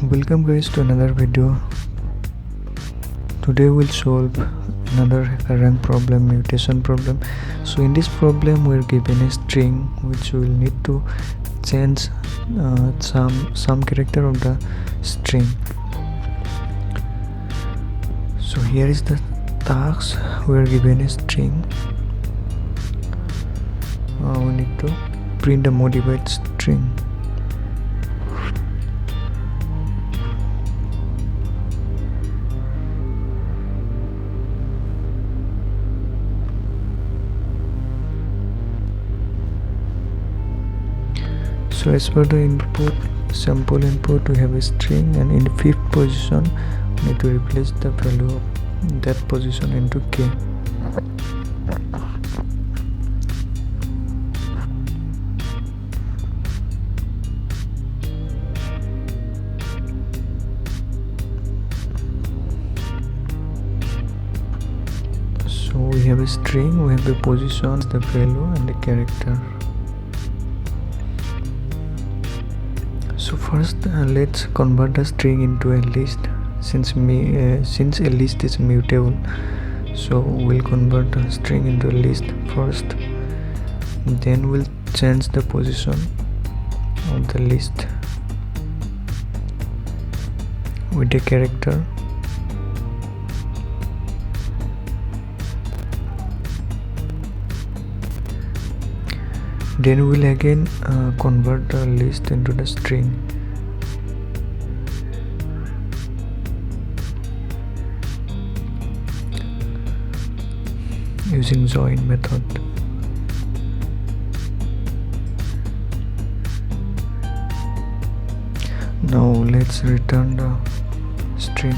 Welcome guys to another video. Today we'll solve another HackerRank problem, mutation problem. So in this problem we're given a string which we will need to change some character of the string. So here is the task. We are given a string. We need to print a modified string. So as per the input, sample input, we have a string, and in the fifth position we need to replace the value of that position into k. So we have a string, we have the position, the value and the character. So first let's convert the string into a list. Since a list is mutable, so we'll convert the string into a list first, then we'll change the position of the list with a character. Then we'll again convert the list into the string using join method. Now let's return the string.